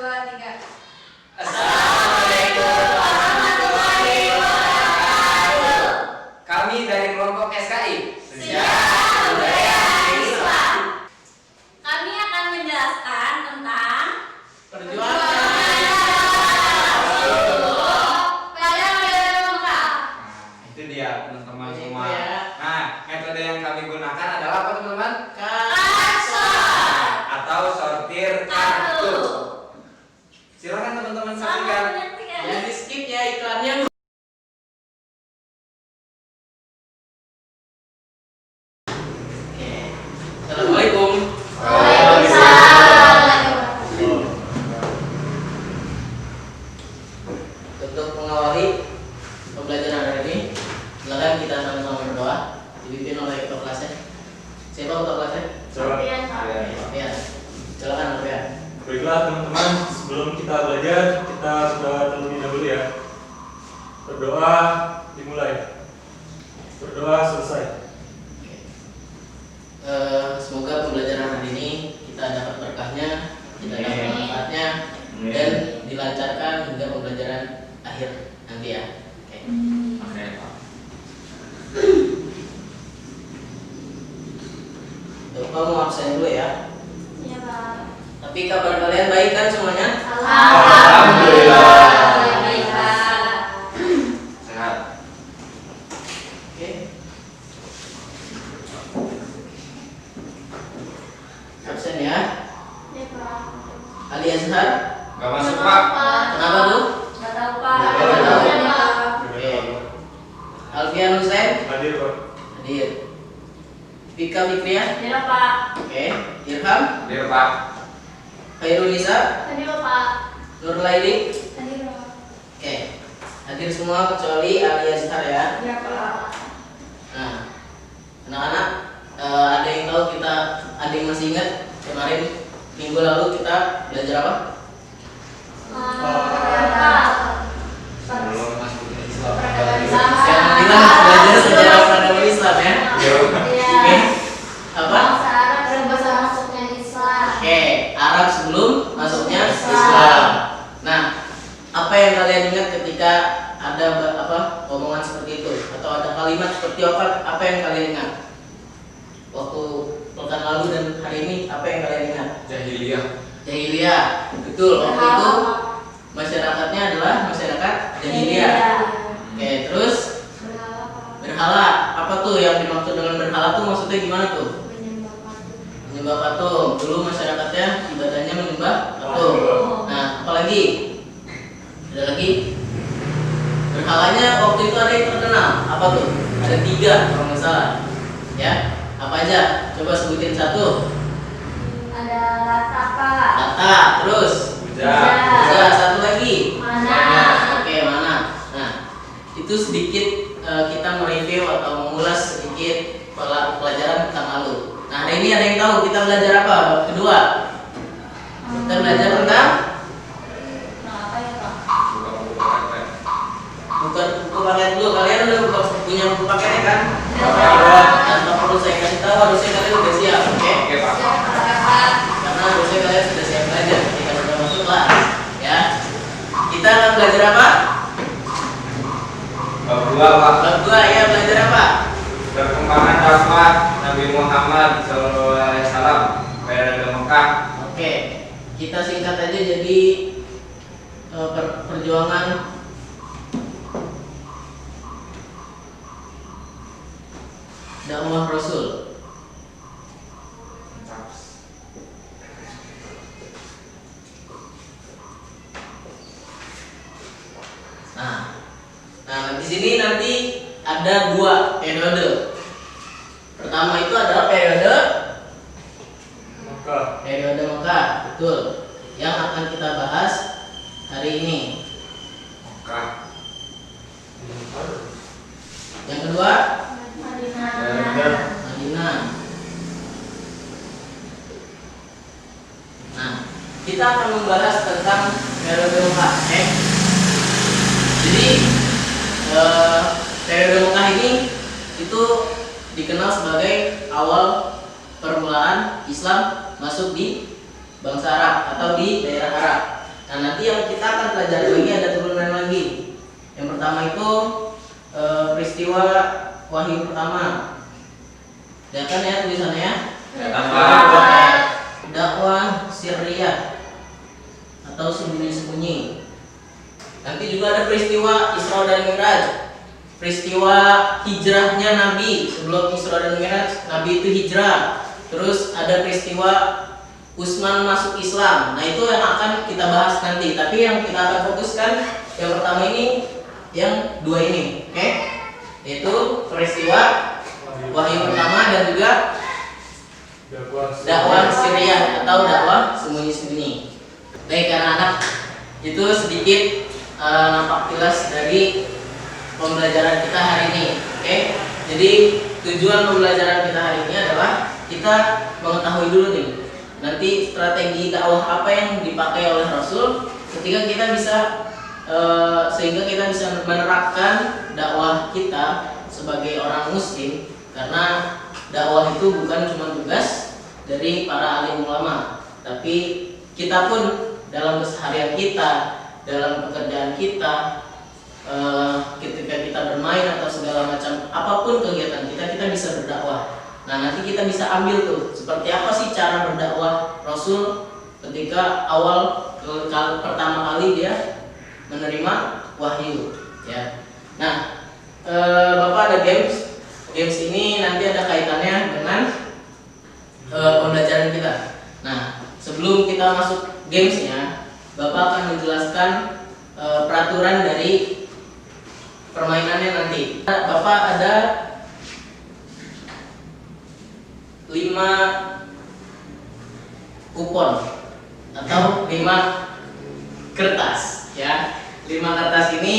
2, 3. Assalamualaikum warahmatullahi wabarakatuh. Kami dari kelompok SKI Sejarah Budaya Islam. Kami akan menjelaskan tentang Perjuangan pada periode Mekah. Itu dia teman-teman Itu semua. ya. Nah, metode yang kami gunakan adalah apa teman-teman? Kasor. Atau sortir kartu. Silakan teman-teman saksikan. Jangan di skip ya iklannya. Oke. Assalamualaikum. Untuk mengawali pembelajaran hari ini, silakan kita sama-sama berdoa dipimpin oleh ketua kelasnya. Siapa ketua kelasnya? Ya. Silakan Alfian. Baiklah teman-teman, sebelum kita belajar, kita sudah terlebih dahulu ya. Berdoa dimulai. Berdoa selesai. Semoga pembelajaran hari ini kita dapat berkahnya, kita dapat Amin. manfaatnya, Amin. dan dilancarkan hingga pembelajaran akhir nanti ya. Oke. Oke, Pak. Bapak mau absen dulu ya. Iya, Pak. Tapi kabar kalian baik kan semuanya? Alhamdulillah. Baik, Pak. Sehat. Oke. Absen ya. Iya, Pak. Ali Azhar. Gak masuk, Pak. Kenapa tuh? Nggak tahu, Pak. Nggak tahu. Iya, Pak. Oke. Alfian Hussein. Hadir, Pak. Hadir. Vika Fikriah. Iya, Pak. Oke. Irham. Hadir, Pak. Khairul Nisa. Tadi, Pak. Nur Laili. Tadi, Pak. Oke. Hadir semua kecuali Ali Azhar ya. Iya, Pak. Nah, anak-anak, ada yang tahu ada yang masih ingat kemarin minggu lalu kita belajar apa? Belum masuk ke Islam. Yang bilang belajar sejarah peradaban Islam ya. Oke. Apa? Oke, Arab sebelum masuknya Islam. Nah, apa yang kalian ingat ketika ada omongan seperti itu atau ada kalimat seperti apa yang kalian ingat? Waktu pekan lalu dan hari ini apa yang kalian ingat? Jahiliyah. Jahiliyah. Betul, waktu itu masyarakatnya adalah masyarakat jahiliyah. Oke, terus berhala. Apa tuh yang dimaksud dengan berhala tuh maksudnya gimana tuh? Menyembah patung. Dulu masyarakatnya ibadahnya menyembah patung. Nah, apalagi? Ada lagi? Berhalanya waktu itu ada yang terkenal. Apa tuh? Ada 3 kalau nggak salah. Ya, apa aja? Coba sebutin satu. Ada Lata, Pak. Lata. Terus? Bisa. Satu lagi. Mana? Oke, mana? Nah, itu sedikit kita mereview atau mengulas sedikit pelajaran tentang lalu. Nah, hari ini ada yang tahu kita belajar apa? Bab kedua. Kita belajar tentang Apa ya, Pak? Buka-buka paket. bukan buku paket dulu. Kalian udah punya buku paketnya kan? Iya. Tanpa perlu saya kasih tahu, harusnya kalian udah siap, oke? Oke, Pak. Karena harusnya kalian sudah siap belajar ketika sudah masuk kelas, ya. Kita akan belajar apa? Bab 2, Pak. Bab 2 ya, belajar apa? Perkembangan dakwah Nabi Muhammad SAW periode Mekah. Oke, kita singkat aja jadi perjuangan dakwah Rasul. Nah, di sini nanti ada 2 periode. Pertama itu adalah periode Mekah, betul. Yang akan kita bahas hari ini. Mekah. Yang kedua, Madinah. Madinah. Nah, kita akan membahas tentang periode Mekah. Jadi periode Mekah ini itu dikenal sebagai awal permulaan Islam masuk di bangsa Arab atau di daerah Arab. Nah, nanti yang kita akan pelajari lagi ada turunan lagi. Yang pertama itu peristiwa wahyu pertama. Lihat kan ya tulisannya ya? Tambah. Dakwah sirriyah atau sembunyi-sembunyi. Nanti juga ada peristiwa Isra dan Mi'raj. Peristiwa hijrahnya Nabi. Sebelum Isra dan Mi'raj, Nabi itu hijrah. Terus ada peristiwa Utsman masuk Islam. Nah, itu yang akan kita bahas nanti. Tapi yang kita akan fokuskan yang pertama ini, yang dua ini, oke? Yaitu peristiwa wahyu pertama dan juga dakwah sirriyah atau dakwah sembunyi-sembunyi. Baik, anak-anak, itu sedikit nampak jelas dari pembelajaran kita hari ini, oke? Jadi tujuan pembelajaran kita hari ini adalah kita mengetahui dulu nih nanti strategi dakwah apa yang dipakai oleh Rasul ketika kita bisa sehingga kita bisa menerapkan dakwah kita sebagai orang muslim, karena dakwah itu bukan cuma tugas dari para alim ulama, tapi kita pun dalam keseharian kita, dalam pekerjaan kita, ketika kita bermain atau segala macam apapun kegiatan kita bisa berdakwah. Nah, nanti kita bisa ambil tuh seperti apa sih cara berdakwah Rasul ketika awal pertama kali dia menerima wahyu, ya. Nah, Bapak ada games ini nanti ada kaitannya dengan pembelajaran kita. Nah, sebelum kita masuk gamesnya, Bapak akan menjelaskan peraturan dari permainannya nanti. Bapak ada 5 kupon atau 5 kertas, ya. 5 kertas ini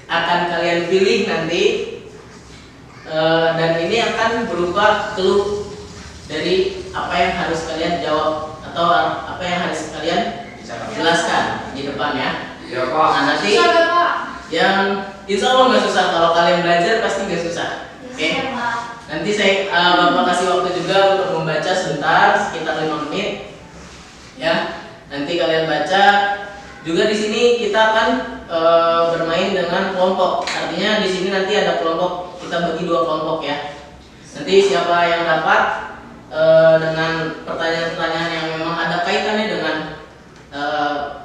akan kalian pilih nanti, dan ini akan berupa clue dari apa yang harus kalian jawab atau apa yang harus kalian jelaskan di depan, ya. Ya, Pak. Nah, nanti Susah gak, Pak? yang insya Allah nggak susah, kalau kalian belajar pasti nggak susah. Oke? Susah, Pak. Nanti saya Bapak kasih waktu juga untuk membaca sebentar, sekitar 5 menit, ya. Nanti kalian baca. Juga di sini kita akan bermain dengan kelompok. Artinya di sini nanti ada kelompok, kita bagi 2 kelompok, ya. Nanti siapa yang dapat dengan pertanyaan-pertanyaan yang memang ada kaitannya dengan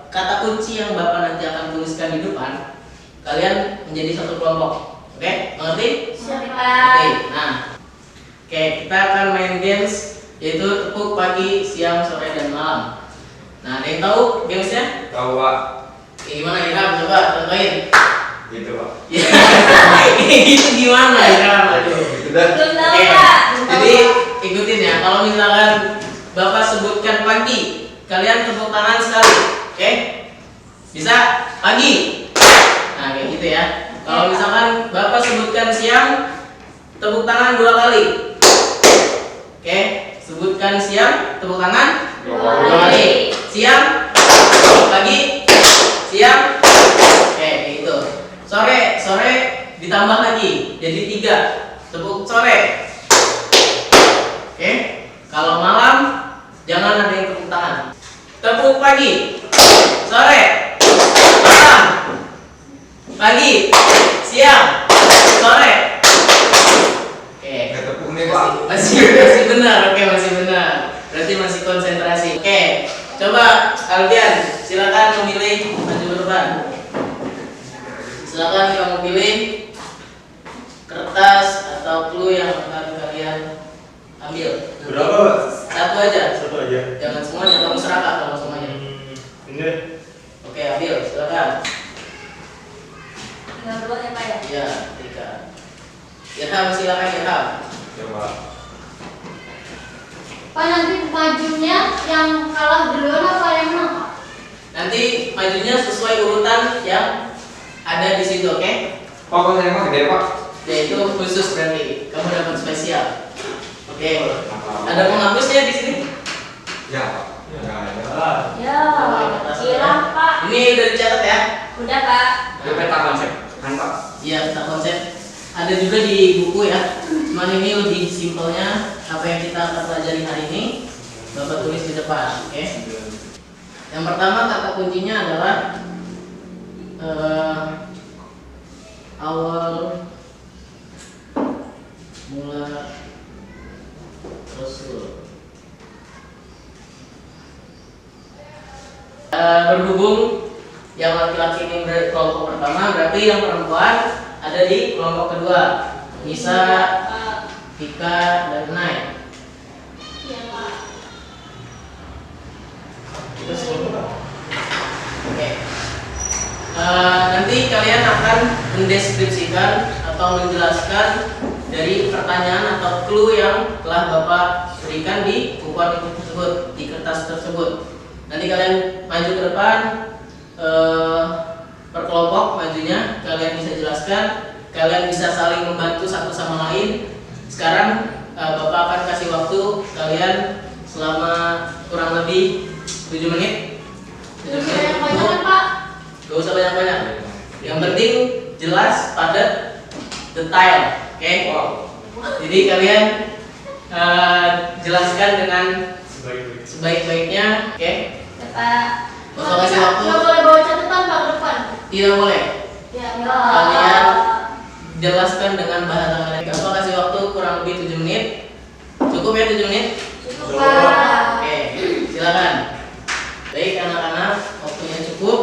kata kunci yang Bapak nanti akan tuliskan di depan, kalian menjadi satu kelompok. Oke, mengerti? Siap, Oke, Pak. nah, kita akan main games yaitu tepuk pagi, siang, sore, dan malam. Nah, ada yang tahu gamesnya? Tahu, Pak. Gimana ya? Coba contohin. Gitu, Pak. Itu gimana ya? Gitu dah. Belum tahu, Oke, Pak. jadi ikutin ya. Kalau misalkan Bapak sebutkan pagi, kalian tepuk tangan sekali. Oke? Bisa? Pagi. Nah, kayak gitu ya. Kalau misalkan Bapak sebutkan siang, tepuk tangan 2 kali. Oke, sebutkan siang, tepuk tangan 2 2 kali. kali. Siang, pagi, siang. Oke, kayak gitu. Sore ditambah lagi jadi 3. Tepuk sore. Oke. Kalau malam jangan ada yang tepuk tangan. Tepuk pagi, sore, malam, pagi, siang, sore. Oke. Nggak tepuk nih, Pak. Masih benar. Oke, masih benar. Berarti masih konsentrasi. Oke. Coba Alfian, silakan memilih maju ke depan. Silakan kamu pilih kertas atau clue yang akan kalian ambil. Berapa, Pak? Satu aja. Satu aja. Jangan semuanya, kamu serakah kalau semuanya. Ini Oke, ambil, silakan. Tinggal 2 ya, Pak, ya? Ya, 3. Irham, silakan Irham. Coba. Pak, nanti majunya yang kalah duluan apa yang menang, Pak? Nanti majunya sesuai urutan yang ada di situ, oke? Pak, kalau saya mah gede, Pak. Yaitu khusus berarti kamu dapat spesial. Oke. Ada penghapusnya di sini? Ya, Pak. Ya, ya. Ya, kira, Pak. Ini udah dicatat ya? Udah, Pak. Itu peta konsep. Kan, Pak? Iya, peta konsep. Ada juga di buku ya. Cuman ini lebih simpelnya apa yang kita akan pelajari hari ini. Bapak tulis di depan, oke? Yang pertama kata kuncinya adalah awal mula Rasul. Berhubung yang laki-laki ini kelompok pertama, berarti yang perempuan ada di kelompok kedua. Nisa, Tika, dan Nai. Iya, Pak. Itu semua. Oke. Nanti kalian akan mendeskripsikan atau menjelaskan dari pertanyaan atau clue yang telah Bapak berikan di bukuan itu tersebut, di kertas tersebut. Nanti kalian maju ke depan, per kelompok majunya, kalian bisa jelaskan, kalian bisa saling membantu satu sama lain. Sekarang Bapak akan kasih waktu kalian selama kurang lebih 7 menit. 7 menit. Banyak kan, Pak? Gak usah banyak-banyak. Yang penting jelas, padat, detail. Oke? Jadi kalian jelaskan dengan sebaik-baiknya. Oke? Pak. Bapak kasih waktu. Nggak boleh bawa catatan, Pak, ke depan. Tidak boleh. Ya, Kalian jelaskan dengan bahasa kalian. Bapak kasih waktu kurang lebih 7 menit. Cukup ya 7 menit? Cukup, Pak. Oke, silakan. Baik anak-anak, waktunya cukup.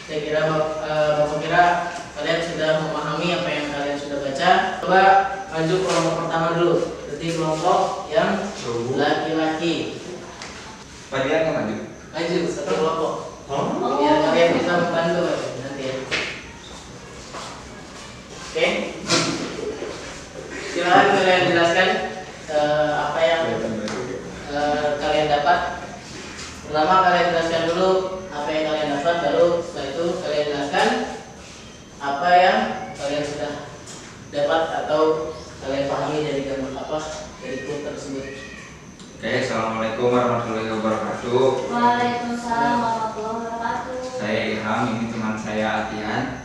Saya kira Bapak kira kalian sudah memahami apa yang kalian sudah baca. Coba maju kelompok pertama dulu. Berarti kelompok yang laki-laki. Padian nggak maju? Maju satu kelompok. Oh. Biar kalian bisa membantu nanti ya. Oke. Silakan kalian jelaskan apa yang kalian dapat. Pertama kalian jelaskan dulu apa yang kalian dapat, baru setelah itu kalian jelaskan apa yang kalian sudah dapat atau kalian pahami dari gambar apa dari clue tersebut. Oke, assalamualaikum warahmatullahi wabarakatuh. Waalaikumsalam warahmatullahi wabarakatuh. Saya Ilham, ini teman saya Atian.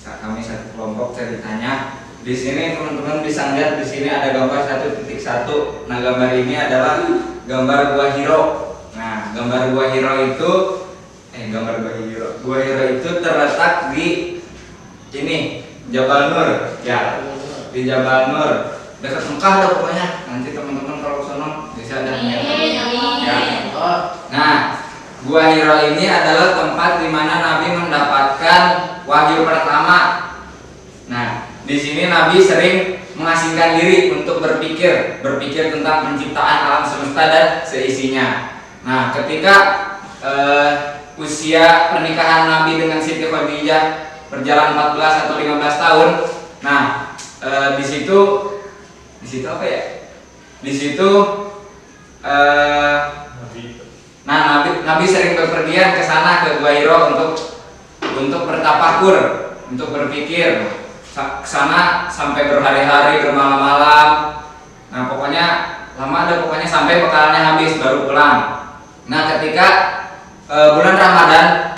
Kami satu kelompok ceritanya. Di sini teman-teman bisa lihat di sini ada gambar 1.1. Nah, gambar ini adalah gambar gua Hiro. Nah, gambar gua Hiro itu Gua Hiro itu terletak di ini Jabal Nur, ya. Di Jabal Nur. Dekat Mekah dah pokoknya. Nanti teman-teman kalau sono bisa ada ya. Nah, Gua Hiro ini adalah tempat di mana Nabi mendapatkan wahyu pertama. Nah, di sini Nabi sering mengasingkan diri untuk berpikir tentang penciptaan alam semesta dan seisinya. Nah, ketika usia pernikahan Nabi dengan Siti Khadijah berjalan 14 atau 15 tahun. Nah, di situ apa ya? Di situ Nabi sering berpergian ke sana ke Gua Hiro untuk bertafakur, untuk berpikir. Ke sana sampai berhari-hari, bermalam-malam. Nah, pokoknya lama ada, pokoknya sampai bekalannya habis baru pulang. Nah, ketika bulan Ramadan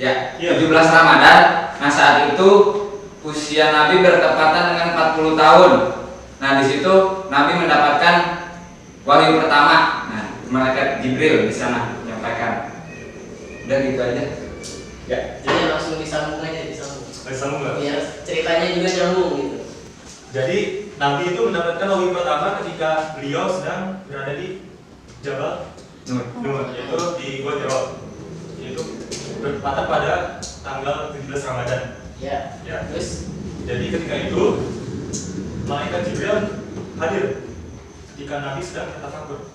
ya, 17 Ramadan, nah saat itu usia Nabi bertepatan dengan 40 tahun. Nah, di situ Nabi mendapatkan wahyu pertama. Nah, malaikat Jibril di sana menyampaikan. Udah gitu aja. Ya. Jadi langsung disambung aja, disambung. Disambung nggak? Biar ceritanya juga nyambung gitu. Jadi Nabi itu mendapatkan wahyu pertama ketika beliau sedang berada di Jabal Nur, yaitu di Gua Hiro. Yaitu bertepatan pada tanggal 17 Ramadan. Ya. Terus Jadi ketika itu malaikat Jibril hadir ketika Nabi sedang bertafakur.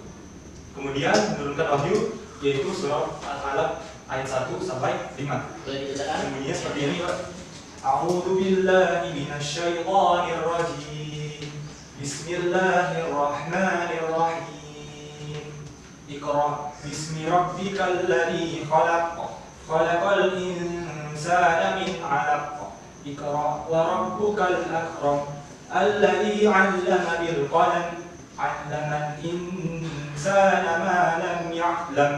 Kemudian menurunkan wahyu yaitu surah Al-Alaq ayat 1 sampai 5. boleh dibacakan? Bunyinya seperti ini, Pak. A'udzu billahi minasyaitonir rajim. Bismillahirrahmanirrahim. Iqra bismi rabbikal ladzi khalaq. Khalaqal insana min 'alaq. Iqra wa rabbukal akram. Alladzi 'allama bil qalam. 'allamal insana ma lam ya'lam.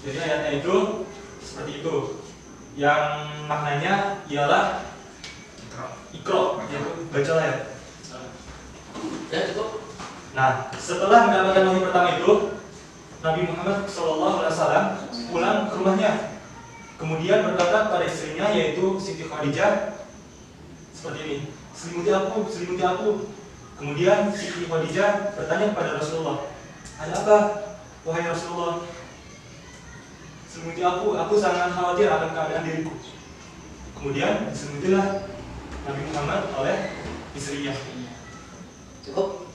Jadi ayatnya itu seperti itu. Yang maknanya ialah ikro, yaitu bacalah ya. Ya cukup. Nah, setelah mendapatkan wahyu pertama itu, Nabi Muhammad SAW pulang ke rumahnya. Kemudian berkata pada istrinya yaitu Siti Khadijah seperti ini, selimuti aku. Kemudian Siti Khadijah bertanya kepada Rasulullah, ada apa wahai Rasulullah? Selimuti aku sangat khawatir akan keadaan diriku. Kemudian diselimutilah Nabi Muhammad oleh istrinya. Cukup?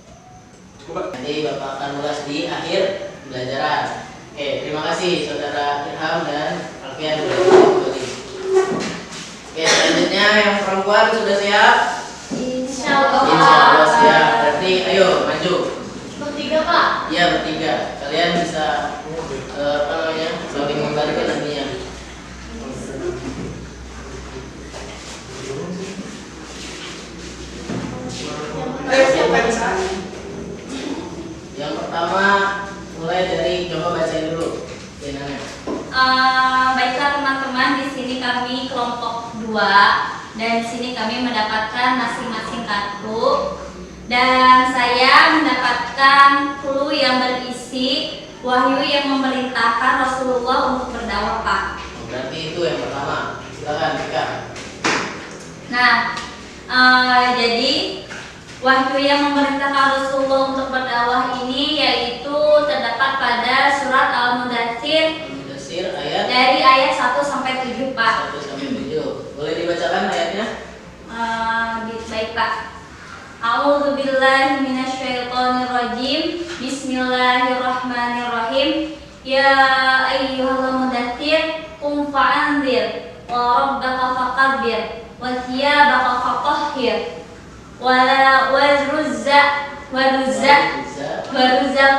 Cukup, Pak. Nanti Bapak akan ulas di akhir pembelajaran. Oke, terima kasih Saudara Irham dan Alfian sudah mengikuti. Oke, selanjutnya yang perempuan sudah siap? Insya Insya Allah. Allah siap. Berarti ayo maju. Bertiga Pak. Iya bertiga. Kalian bisa saling membantu nantinya. Yang pertama mulai dari coba bacain dulu jenangnya. Baiklah teman-teman, di sini kami kelompok 2 dan di sini kami mendapatkan masing-masing kartu dan saya mendapatkan clue yang berisi wahyu yang memerintahkan Rasulullah untuk berdakwah, Pak. Berarti itu yang pertama. Silakan Rika. Nah, jadi wahyu yang memerintahkan Rasulullah untuk berdakwah ini yaitu terdapat pada surat Al-Mudaththir Ayat dari ayat 1 sampai 7, Pak. 1 sampai 7. Boleh dibacakan ayatnya? Baik, Pak. A'udzubillahi minasyaitonirrajim. Bismillahirrahmanirrahim. Ya ayyuhal mudaththir qum fa'anzir wa rabbaka fakabbir wa thiyabaka fatahhir waruzza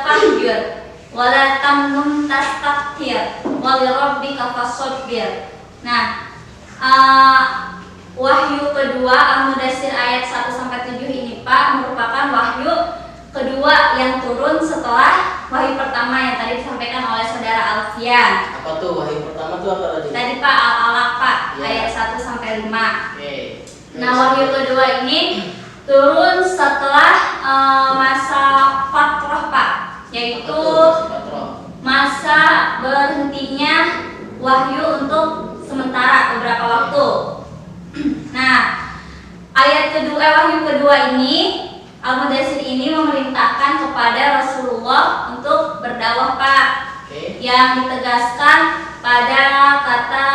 fahjur wala tamnun tastakthir walirabbika fasabbir. Nah, wahyu kedua Al-Mudaththir ayat 1 sampai 7 ini, Pak, merupakan wahyu kedua yang turun setelah wahyu pertama yang tadi disampaikan oleh Saudara Alfian. Apa tuh wahyu pertama tuh apa tadi? Tadi Pak Al-Alaq, Pak, Ya. ayat 1 sampai 5. Oke. Nah, wahyu kedua ini turun setelah masa fatrah, Pak, yaitu masa berhentinya wahyu untuk sementara beberapa waktu. Nah, wahyu kedua ini Al-Mudaththir ini memerintahkan kepada Rasulullah untuk berdakwah, Pak. Yang ditegaskan pada kata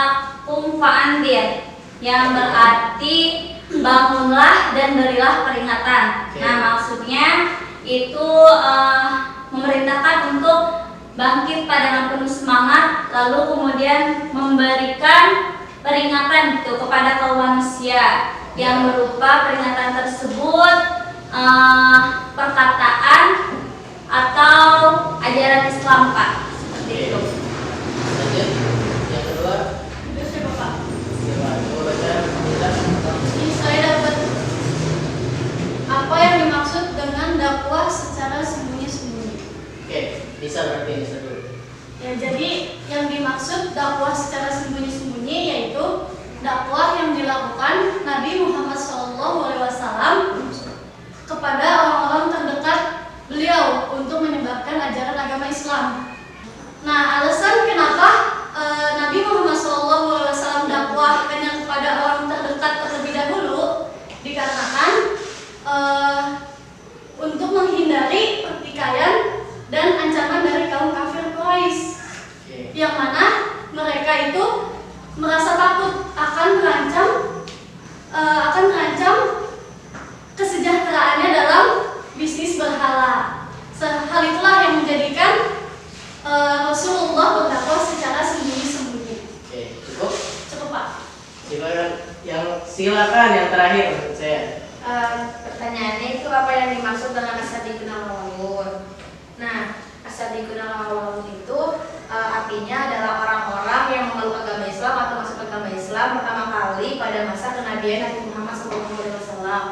qum fa'anzir yang berarti bangunlah dan berilah peringatan. Nah, maksudnya itu memerintahkan untuk bangkit pada penuh semangat, lalu kemudian memberikan peringatan gitu kepada kaum manusia yang berupa peringatan tersebut perkataan atau ajaran Islam, Pak. Seperti itu. Lanjut. Yang kedua. Terus ya Bapak. Coba baca. Ini saya dapat apa yang dimaksud dengan dakwah secara sembunyi-sembunyi. Oke, bisa berarti bisa dulu. Ya, jadi yang dimaksud dakwah secara sembunyi-sembunyi yaitu dakwah yang dilakukan Nabi Muhammad SAW kepada orang-orang terdekat beliau untuk menyebarkan ajaran agama Islam. Nah, alasan kenapa Nabi Muhammad SAW dakwah hanya kepada orang terdekat terlebih dahulu dikarenakan untuk menghindari pertikaian dan ancaman dari kaum kafir Quraisy, yang mana mereka itu merasa takut akan terancam kesejahteraannya dalam bisnis berhala. Hal itulah yang menjadikan Rasulullah berdakwah secara sembunyi-sembunyi. Oke, cukup? Cukup, Pak. Silakan yang terakhir menurut saya. Pertanyaannya itu apa yang dimaksud dengan as-sadiqun al-awwalun? Nah, as-sadiqun al-awwalun itu artinya adalah orang-orang yang memeluk agama Islam atau masuk agama Islam pertama kali pada masa kenabian Nabi Muhammad SAW.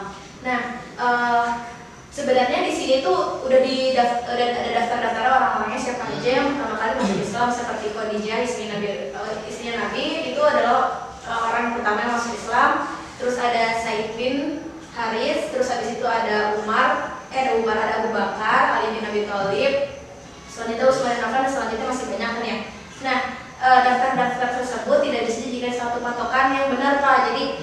Nah, sebenarnya di sini tuh udah ada daftar-daftar orang-orangnya siapa aja yang pertama kali masuk Islam, seperti Khadijah istrinya Nabi itu adalah orang yang pertama yang masuk Islam. Terus ada Said bin Haris, terus habis itu ada ada Abu Bakar, Ali bin Abi Thalib, selanjutnya Utsman bin Affan, dan selanjutnya masih banyak kan ya. Nah, daftar-daftar tersebut tidak bisa dijadikan suatu patokan yang benar Pak. Jadi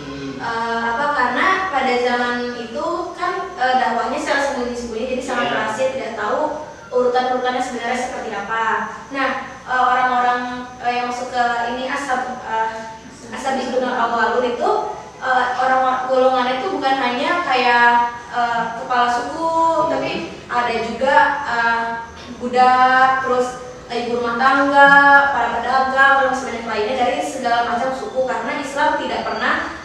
karena pada zaman itu kan dakwahnya secara sembunyi-sembunyi, jadi sangat rahasia, tidak tahu urutan-urutannya sebenarnya seperti apa. Nah, orang-orang yang masuk ke ini As-Sabiqun al-Awwalun itu orang golongan itu bukan hanya kayak kepala suku, tapi ada juga budak, terus ibu rumah tangga, para pedagang, dan sebanyak lainnya dari segala macam suku, karena Islam tidak pernah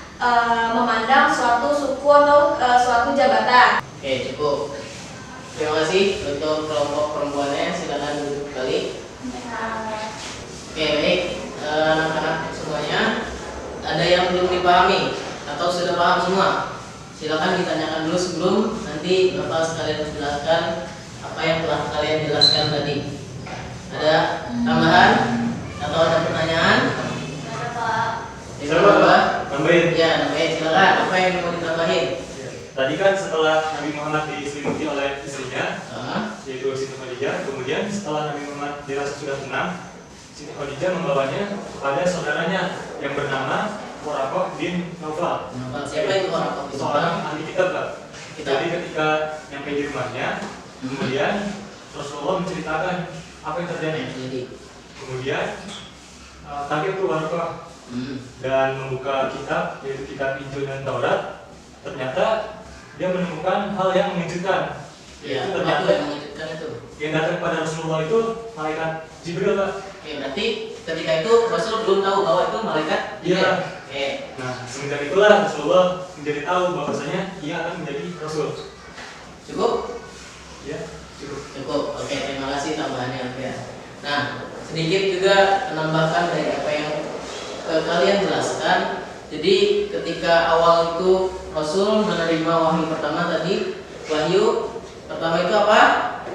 memandang suatu suku atau suatu jabatan. Oke, cukup. Terima kasih untuk kelompok perempuannya, silakan duduk kembali. Oke, baik. Anak-anak semuanya, ada yang belum dipahami atau sudah paham semua? Silakan ditanyakan dulu sebelum nanti Bapak sekalian menjelaskan apa yang telah kalian jelaskan tadi. Ada tambahan atau ada pertanyaan? Ada Pak. Bisa Bapak? Tambahin. Ya, nambahin. Silakan. Apa yang mau ditambahin? Tadi kan setelah Nabi Muhammad diselimuti oleh istrinya, yaitu Siti Khadijah, kemudian setelah Nabi Muhammad dirasa sudah tenang, Siti Khadijah membawanya kepada saudaranya yang bernama Waraqah bin Naufal. Siapa itu Waraqah bin Naufal? Seorang ahli kitab, Pak. Kitab. Jadi ketika nyampe di rumahnya, kemudian Rasulullah menceritakan apa yang terjadi. Kemudian kaget tuh Waraqah dan membuka kitab, yaitu kitab Injil dan Taurat. Ternyata dia menemukan hal yang mengejutkan. Ya, ternyata yang mengejutkan itu. Yang datang kepada Rasulullah itu malaikat Jibril, Pak. Oke, berarti ketika itu Rasul belum tahu bahwa itu malaikat Jibril. Iya. Oke. Nah, semenjak itulah Rasulullah menjadi tahu bahwasanya ia akan menjadi Rasul. Cukup? Ya, cukup. Cukup. Oke, terima kasih tambahannya ya. Nah, sedikit juga menambahkan dari apa yang kalian jelaskan. Jadi ketika awal itu Rasul menerima wahyu pertama tadi, wahyu pertama itu apa?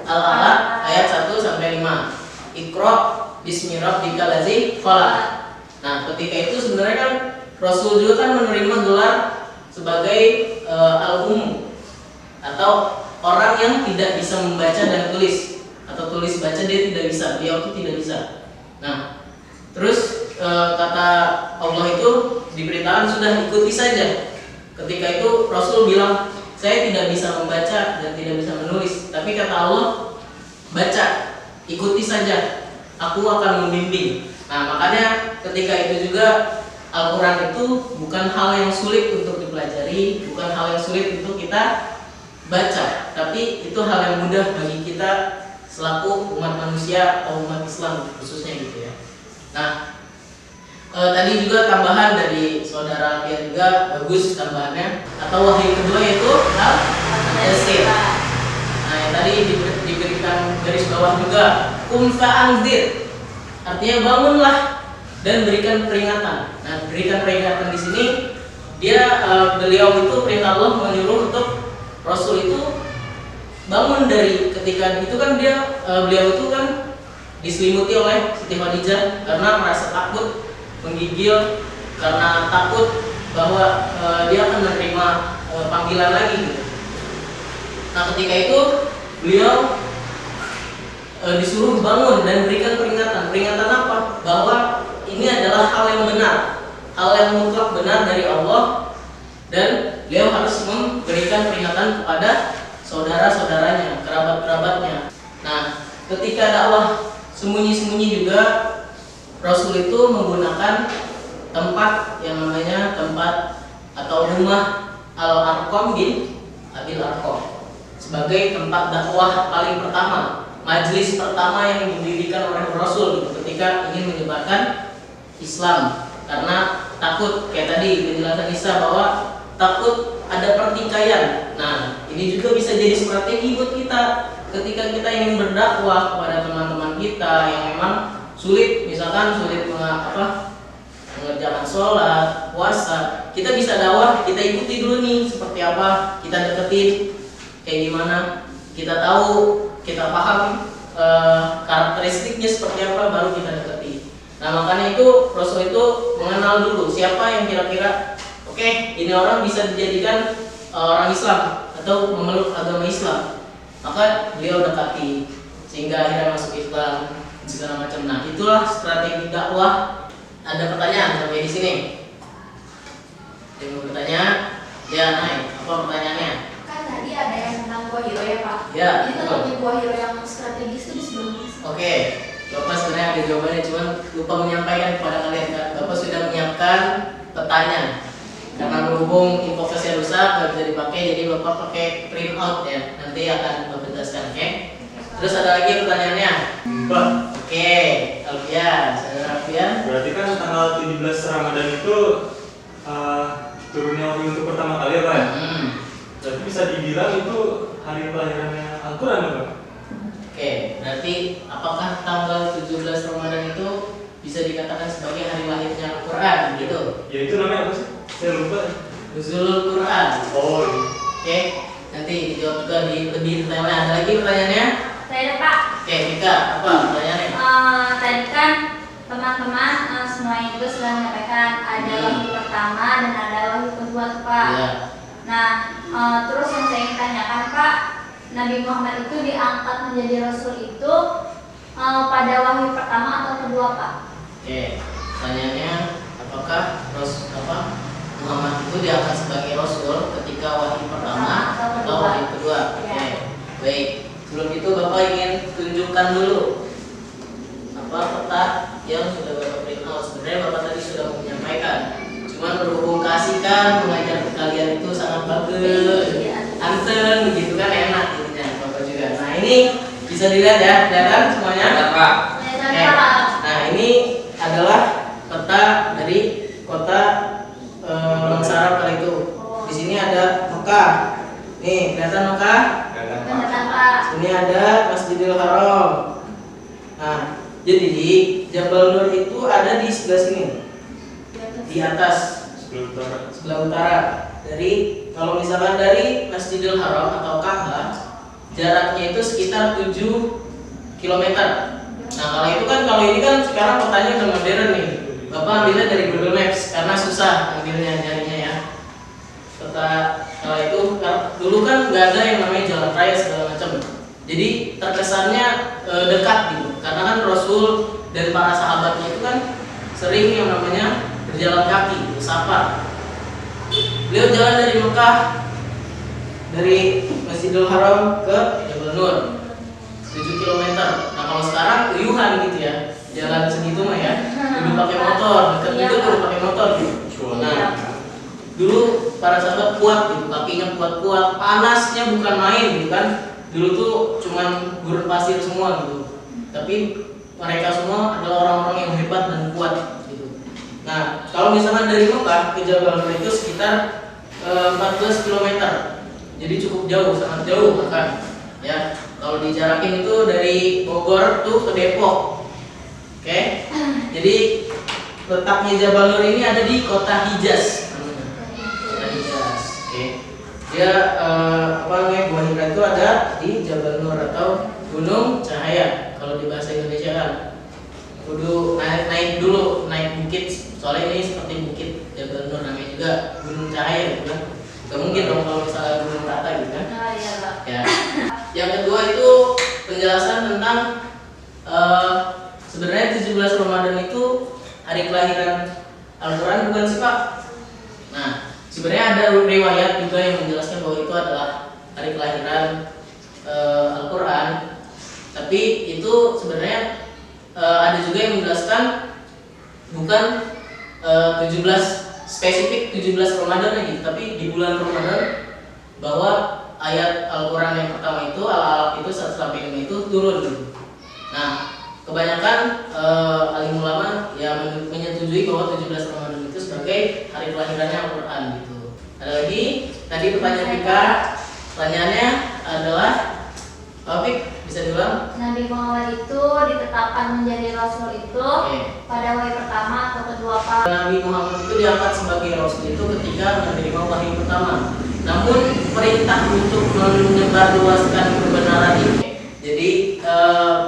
Al-Alaq ayat 1 sampai 5. Iqra bismi rabbikal ladzi khalaq. Nah, ketika itu sebenarnya kan Rasul juga kan menerima gelar sebagai al-ummu atau orang yang tidak bisa membaca dan tulis, atau tulis baca dia tidak bisa, dia itu tidak bisa. Nah, terus kata Allah itu diberitakan sudah ikuti saja. Ketika itu Rasul bilang saya tidak bisa membaca dan tidak bisa menulis, tapi kata Allah baca, ikuti saja, aku akan membimbing. Nah, makanya ketika itu juga Al-Quran itu bukan hal yang sulit untuk dipelajari, bukan hal yang sulit untuk kita baca, tapi itu hal yang mudah bagi kita selaku umat manusia atau umat Islam khususnya gitu ya. Nah, tadi juga tambahan dari saudara Alfian juga bagus tambahannya, atau wahyu kedua yaitu al-Yasir. Nah, yang tadi diberikan garis bawah juga fa'anzir, artinya bangunlah dan berikan peringatan. Nah, berikan peringatan di sini dia beliau itu perintah Allah menyuruh untuk Rasul itu bangun dari ketika itu kan beliau itu kan diselimuti oleh Siti Khadijah karena merasa takut, menggigil karena takut bahwa dia akan menerima panggilan lagi gitu. Nah, ketika itu beliau disuruh bangun dan berikan peringatan. Peringatan apa? Bahwa ini adalah hal yang benar, hal yang mutlak benar dari Allah, dan beliau harus memberikan peringatan kepada saudara-saudaranya, kerabat-kerabatnya. Nah, ketika dakwah sembunyi-sembunyi juga Rasul itu menggunakan tempat yang namanya tempat atau rumah Al-Arqam bin Abil Arqam sebagai tempat dakwah paling pertama, majelis pertama yang didirikan oleh Rasul gitu, ketika ingin menyebarkan Islam, karena takut kayak tadi penjelasan Isa bahwa takut ada pertikaian. Nah, ini juga bisa jadi strategi buat kita ketika kita ingin berdakwah kepada teman-teman kita yang memang sulit, misalkan sulit mengerjakan sholat, puasa, kita bisa dakwah, kita ikuti dulu nih seperti apa, kita deketin kayak gimana, kita tahu, kita paham karakteristiknya seperti apa, baru kita deketi. Nah, makanya itu Rasul itu mengenal dulu siapa yang kira-kira oke, ini orang bisa dijadikan orang Islam atau memeluk agama Islam, maka beliau dekati sehingga akhirnya masuk Islam segala macam. Nah, itulah strategi dakwah. Ada pertanyaan sampai di sini? Yang mau bertanya? Ya, naik. Apa pertanyaannya? Kan tadi ada yang tentang gua hero ya Pak. Ya, Ini betul. tentang gua hero yang strategis itu di sebelah mana sih? Oke, Bapak sebenarnya ada jawabannya, cuman lupa menyampaikan kepada kalian kan. Bapak sudah menyiapkan petanya. Karena berhubung infocasnya rusak, nggak bisa dipakai, jadi Bapak pakai print out ya. Nanti akan Bapak jelaskan, oke? Terus ada lagi pertanyaannya? Pak, Oke, Alfian, saudara Alfian. berarti kan tanggal 17 Ramadan itu turunnya wahyu untuk pertama kali ya Pak ya? Berarti bisa dibilang itu hari kelahirannya Al-Quran ya Pak? Oke, berarti apakah tanggal 17 Ramadan itu bisa dikatakan sebagai hari lahirnya Al-Quran gitu? Ya itu namanya apa sih? Saya lupa. Nuzulul Quran. Oh iya. Oke, nanti dijawab juga di lebih detailnya. Ada lagi pertanyaannya? Saya ada Pak. Oke, Mika, apa pertanyaannya? Tadi kan teman-teman semuanya itu sudah menyampaikan ada wahyu pertama dan ada wahyu kedua tuh Pak. Iya. Nah, terus yang saya ingin tanyakan Pak, Nabi Muhammad itu diangkat menjadi Rasul itu pada wahyu pertama atau kedua Pak? Oke, pertanyaannya apakah Muhammad itu diangkat sebagai Rasul ketika wahyu pertama atau wahyu kedua? Oke, Iya. baik. Sebelum itu Bapak ingin tunjukkan dulu apa peta yang sudah Bapak print out. Sebenarnya Bapak tadi sudah menyampaikan, cuman berhubung kasihkan mengajar ke kalian itu sangat bagus, anteng gitu kan, enak jadinya Bapak juga. Nah ini bisa dilihat ya, kelihatan semuanya. Catat, Pak. Oke. Nah ini adalah peta dari kota bangsa Arab kali itu. Di sini ada Mekah. Nih kelihatan Mekah. Benar Pak. Ini ada Masjidil Haram. Nah, jadi Jabal Nur itu ada di sebelah sini, di atas sebelah utara. Dari kalau misalkan dari Masjidil Haram atau Ka'bah, jaraknya itu sekitar 7 km. Nah, kalau ini kan sekarang petanya udah modern nih. Bapak ambilnya dari Google Maps karena susah ambilnya nyarinya ya. Peta kalau itu dulu kan nggak ada yang namanya jalan raya segala macam. Jadi terkesannya dekat gitu. Karena kan Rasul dan para sahabatnya itu kan sering yang namanya berjalan kaki, bersafar. Beliau jalan dari Mekah, dari Masjidil Haram ke Jabal Nur 7 km. Nah kalau sekarang uyuhan gitu ya, jalan segitu mah ya, udah pakai motor, dekat Iya, itu Pak. udah pakai motor gitu. Nah dulu para sahabat kuat gitu, kakinya kuat-kuat, panasnya bukan main gitu kan. Dulu tuh cuman gurun pasir semua gitu, tapi mereka semua adalah orang-orang yang hebat dan kuat gitu. Nah kalau misalkan dari Mekah ke Jabal Nur itu sekitar 14 km, jadi cukup jauh, sangat jauh bahkan ya. Kalau dijarakin itu dari Bogor tuh ke Depok. Oke, jadi letaknya Jabal Nur ini ada di kota Hijaz. Kota Hijaz. Oke. Dia Gua Hira itu ada di Jabal Nur atau Gunung Cahaya kalau di bahasa Indonesia kan. Kudu naik dulu, naik bukit. Soalnya ini seperti bukit Jabal Nur, namanya juga Gunung Cahaya gitu kan. Gak mungkin dong kalau misalnya gunung rata gitu kan. Oh iya Pak. Ya. Yang kedua itu penjelasan tentang sebenarnya 17 Ramadan itu hari kelahiran Al-Quran bukan sih Pak? Nah, sebenarnya ada riwayat juga yang menjelaskan bahwa itu adalah hari kelahiran Al-Quran. Tapi itu sebenarnya ada juga yang menjelaskan bukan 17 spesifik 17 Ramadan lagi, tapi di bulan Ramadan bahwa ayat Al-Quran yang pertama itu Al-Alaq itu 105 itu turun gitu. Nah, kebanyakan alim ulama ya menyetujui bahwa 17 Ramadan itu sebagai hari kelahirannya Al-Quran gitu. Ada lagi tadi pertanyaan Mika, pertanyaannya adalah topik bisa diulang? Nabi Muhammad itu ditetapkan menjadi Rasul itu Oke. pada wahyu pertama atau kedua Pak? Nabi Muhammad itu diangkat sebagai Rasul itu ketika menerima wahyu pertama. Namun perintah untuk menyebarluaskan kebenaran ini, jadi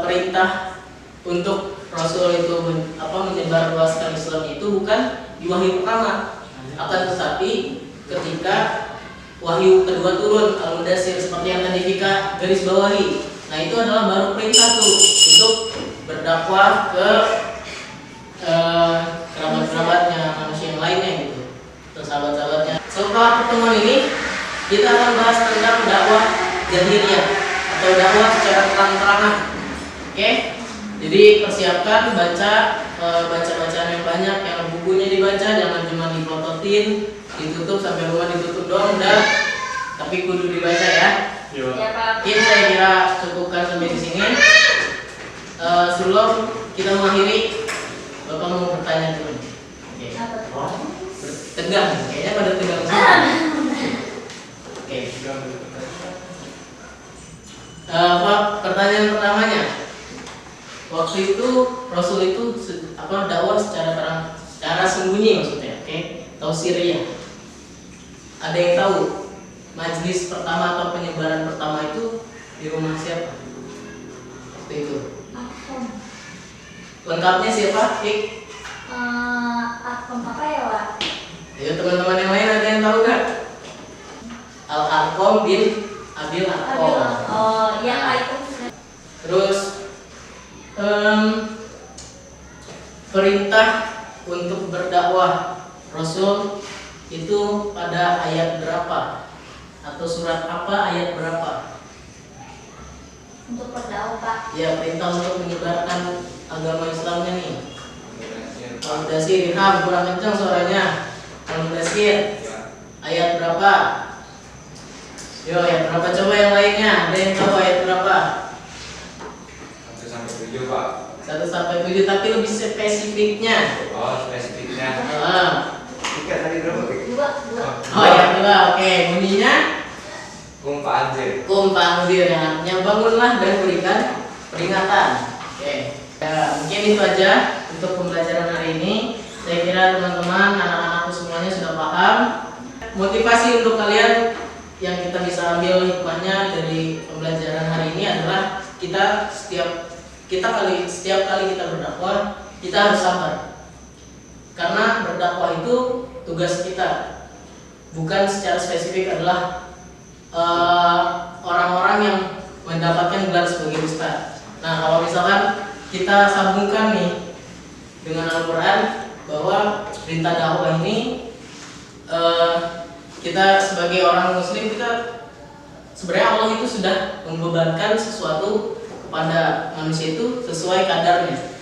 perintah untuk Rasul itu menyebarluaskan Islam itu bukan di wahyu pertama, akan tetapi ketika wahyu kedua turun Al-Mudaththir seperti yang tadi Vika garis bawahi. Nah itu adalah baru perintah tuh untuk berdakwah ke kerabat-kerabatnya, manusia yang lainnya gitu, atau sahabat-sahabatnya. Setelah pertemuan ini kita akan bahas tentang dakwah jahiliyah atau dakwah secara terang-terangan. Oke? Jadi persiapkan bacaan yang banyak, yang bukunya dibaca, jangan cuma dipototin, ditutup sampai rumah ditutup doang udah, tapi kudu dibaca ya. Iya. Ya Pak. Mungkin saya kira cukupkan sampai di sini. Sebelum kita mengakhiri, Bapak mau bertanya dulu. Oke. Tegang, kayaknya pada tegang semua. Oke. Pak, pertanyaan pertamanya. Waktu itu Rasul itu dakwah secara sembunyi maksudnya, oke? Tahu Syria. Ada yang tahu majelis pertama atau penyebaran pertama itu di rumah siapa? Waktu itu. Lengkapnya siapa? Akun apa ya Pak? Ayo teman-teman yang lain ada yang tahu nggak? Al-Arqam bin Abil Arqam. Oh, yang itu. Terus perintah untuk berdakwah Rasul itu pada ayat berapa? Atau surat apa ayat berapa? Untuk berdakwah Pak. Ya, perintah untuk menyebarkan agama Islamnya nih. Al-Mudasir, kurang kencang suaranya. Al-Mudasir, ayat berapa? Yo, ayat berapa? Coba yang lainnya, ada yang tahu ayat berapa? 1 sampai 7, Pak. 1 sampai 7, tapi lebih spesifiknya. Oh, spesifiknya. Tiga tadi berapa? Dua. Oh, ayat 2, oke. Bunyinya Kum Pak Anzir. Kum ta'anzir, yang artinya bangunlah dan berikan peringatan. Oke. Ya, mungkin itu aja untuk pembelajaran hari ini. Saya kira teman-teman, anak-anakku semuanya sudah paham. Motivasi untuk kalian yang kita bisa ambil hikmahnya dari pembelajaran hari ini adalah setiap kali kita berdakwah, kita harus sabar. Karena berdakwah itu tugas kita. Bukan secara spesifik adalah orang-orang yang mendapatkan gelar sebagai ustaz. Nah, kalau misalkan kita sambungkan nih dengan Al-Quran bahwa perintah dakwah ini kita sebagai orang muslim, kita sebenarnya Allah itu sudah membebankan sesuatu kepada manusia itu sesuai kadarnya.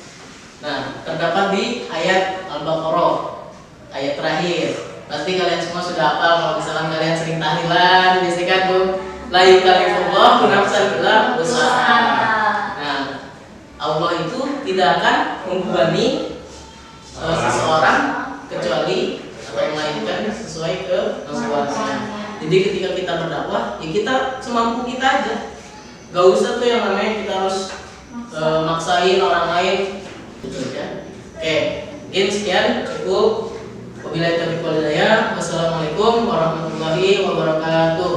Nah, terdapat di ayat Al-Baqarah, ayat terakhir. Pasti kalian semua sudah hafal. Kalau misalnya kalian sering tahlilan, biasanya kan tuh la yukallifullahu nafsan illa wus'aha. Nah, Allah itu tidak akan membebani seseorang kecuali melainkan sesuai kemampuannya. Jadi ketika kita berdakwah, ya kita semampu kita aja. Gak usah tuh yang namanya kita harus maksain orang lain. Gitu ya. Oke, mungkin sekian cukup. Wabillahi taufiq wal hidayah. Wassalamualaikum warahmatullahi wabarakatuh.